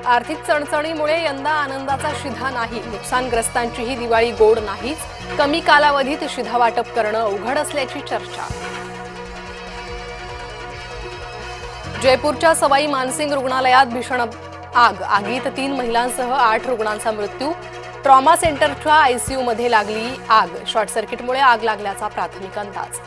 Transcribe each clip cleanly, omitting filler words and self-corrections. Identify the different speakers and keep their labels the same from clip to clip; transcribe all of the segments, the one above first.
Speaker 1: आर्थिक चणचणीमुळे यंदा आनंदाचा शिधा नाही. नुकसानग्रस्तांची ही दिवाळी गोड नाहीच. कमी कालावधीत शिधा वाटप करणं अवघड असल्याची चर्चा. जयपूरच्या सवाई मानसिंग रुग्णालयात भीषण आग. आगीत 3 महिलांसह 8 रुग्णांचा मृत्यू. ट्रॉमा सेंटरच्या आयसीयू मध्ये लागली आग. शॉर्ट सर्किटमुळे आग लागल्याचा प्राथमिक अंदाज.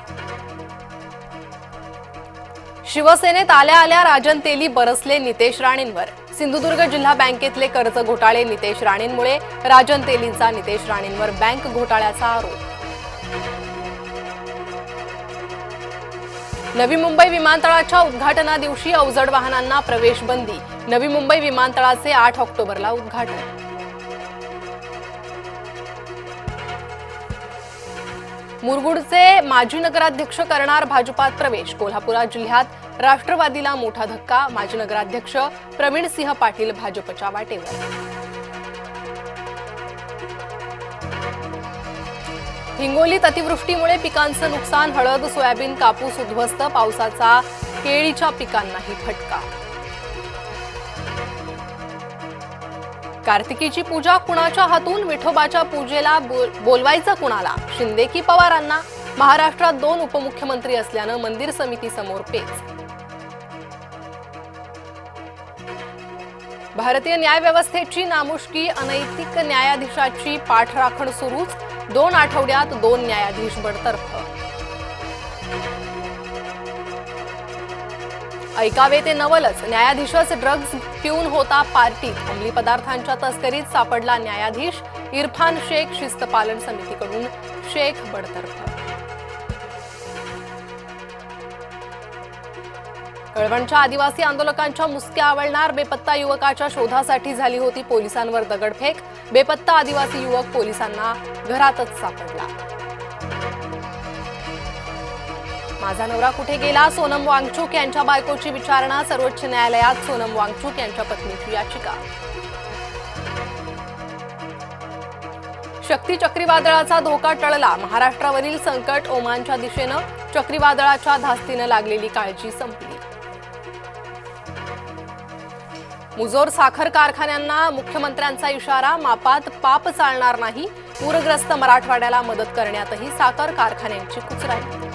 Speaker 1: शिवसेनेत आल्या आल्या राजन तेली बरसले नितेश राणेंवर. सिंधुदुर्ग जिल्हा बँकेतले कर्ज घोटाळे नितेश राणेंमुळे. राजन तेलींचा नितेश राणेंवर बँक घोटाळ्याचा आरोप. नवी मुंबई विमानतळाच्या उद्घाटना दिवशी अवजड वाहनांना प्रवेश बंदी. नवी मुंबई विमानतळाचे 8 ऑक्टोबरला उद्घाटन. मुरगुडचे माजी नगराध्यक्ष करणार भाजपात प्रवेश. कोल्हापूर जिल्ह्यात राष्ट्रवादीला मोठा धक्का. माजी नगराध्यक्ष प्रवीण सिंह पाटील भाजपच्या वाटेवर. हिंगोलीत अतिवृष्टीमुळे पिकांचं नुकसान. हळद, सोयाबीन, कापूस उद्ध्वस्त. पावसाचा केळीच्या पिकांनाही फटका. कार्तिकीची पूजा कुणाच्या हातून? विठोबाच्या पूजेला बोलवायचं कुणाला? शिंदे की पवारांना? महाराष्ट्रात 2 उपमुख्यमंत्री असल्यानं मंदिर समिती समोर पेच. भारतीय न्यायव्यवस्थेची नामुष्की. अनैतिक न्यायाधीशाची पाठराखण सुरूच. 2 आठवड्यात 2 न्यायाधीश बडतर्फ. ऐकावे ते नवलच. न्यायाधीशच ड्रग्ज पिऊन होता पार्टीत. अंमली पदार्थांच्या तस्करीत सापडला न्यायाधीश. इरफान शेख शिस्तपालन समितीकडून शेख बडतर्फ. कळवणच्या आदिवासी आंदोलकांच्या मुसक्या आवळणार. बेपत्ता युवकाच्या शोधासाठी झाली होती पोलिसांवर दगडफेक. बेपत्ता आदिवासी युवक पोलिसांना घरातच सापडला. माझा नवरा कुठे गेला? सोनम वांगचूक यांच्या बायकोची विचारणा. सर्वोच्च न्यायालयात सोनम वांगचूक यांच्या पत्नीची याचिका. शक्ती चक्रीवादळाचा धोका टळला. महाराष्ट्रावरील संकट ओमानच्या दिशेनं. चक्रीवादळाच्या धास्तीनं लागलेली काळजी संपली. मुजोर साखर कारखान्यांना मुख्यमंत्र्यांचा इशारा. मापात पाप चालणार नाही. पूरग्रस्त मराठवाड्याला मदत करण्यातही साखर कारखान्यांची कुचराई.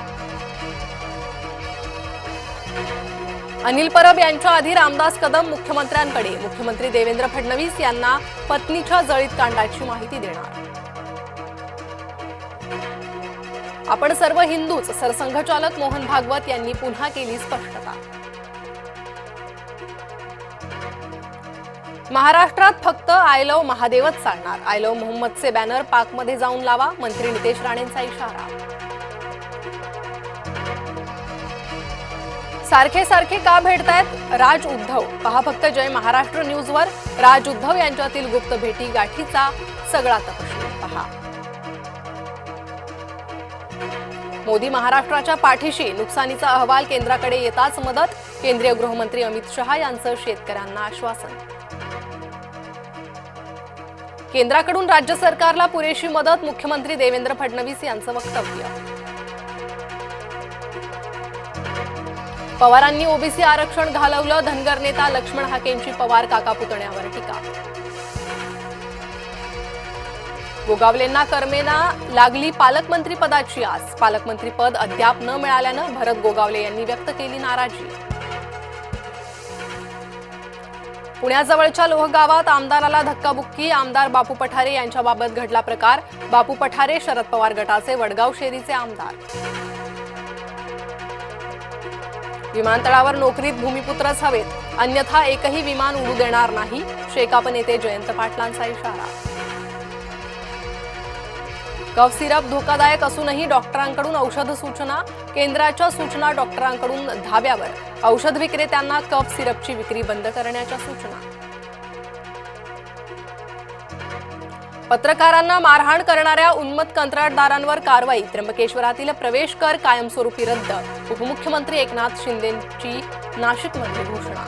Speaker 1: अनिल परब यांच्या आधी रामदास कदम मुख्यमंत्र्यांकडे. मुख्यमंत्री देवेंद्र फडणवीस यांना पत्नीच्या जळीत कांडाची माहिती देणार. आपण सर्व हिंदूच. सरसंघचालक मोहन भागवत यांनी पुन्हा केली स्पष्टता. महाराष्ट्रात फक्त आय लव्ह महादेवच चालणार. आय लव्ह मोहम्मदचे बॅनर पाकमध्ये जाऊन लावा. मंत्री नितेश राणेंचा इशारा. सारखे सारखे का भेटतायत राज उद्धव? पहा फक्त जय महाराष्ट्र न्यूजवर. राज उद्धव यांच्यातील गुप्त भेटी गाठीचा सगळा तपशील पहा. मोदी महाराष्ट्राच्या पाठीशी. नुकसानीचा अहवाल केंद्राकडे येताच मदत. केंद्रीय गृहमंत्री अमित शहा यांचं शेतकऱ्यांना आश्वासन. केंद्राकडून राज्य सरकारला पुरेशी मदत. मुख्यमंत्री देवेंद्र फडणवीस यांचं वक्तव्य. पवारांनी ओबीसी आरक्षण घालवलं. धनगर नेता लक्ष्मण हाकेंची पवार काका पुतण्यावर टीका. गोगावलेंना कर्मेना लागली पालकमंत्री पदाची आस. पालकमंत्री पद अद्याप न मिळाल्यानं भरत गोगावले यांनी व्यक्त केली नाराजी. पुण्याजवळच्या लोहगावात आमदाराला धक्काबुक्की. आमदार बापू पठारे यांच्याबाबत घडला प्रकार. बापू पठारे शरद पवार गटाचे वडगाव शेरीचे आमदार. विमानतळावर नोकरीत भूमिपुत्रच हवेत. अन्यथा एकही विमान उडू देणार नाही. शेकाप नेते जयंत पाटलांचा इशारा. कफ सिरप धोकादायक असूनही डॉक्टरांकडून औषध सूचना. केंद्राच्या सूचना डॉक्टरांकडून धाब्यावर. औषध विक्रेत्यांना कफ सिरपची विक्री बंद करण्याच्या सूचना. पत्रकारांना मारहाण करणाऱ्या उन्मत्त कंत्राटदारांवर कारवाई. त्र्यंबकेश्वरातील प्रवेश कर कायमस्वरूपी रद्द. उपमुख्यमंत्री एकनाथ शिंदेंची नाशिकमध्ये घोषणा.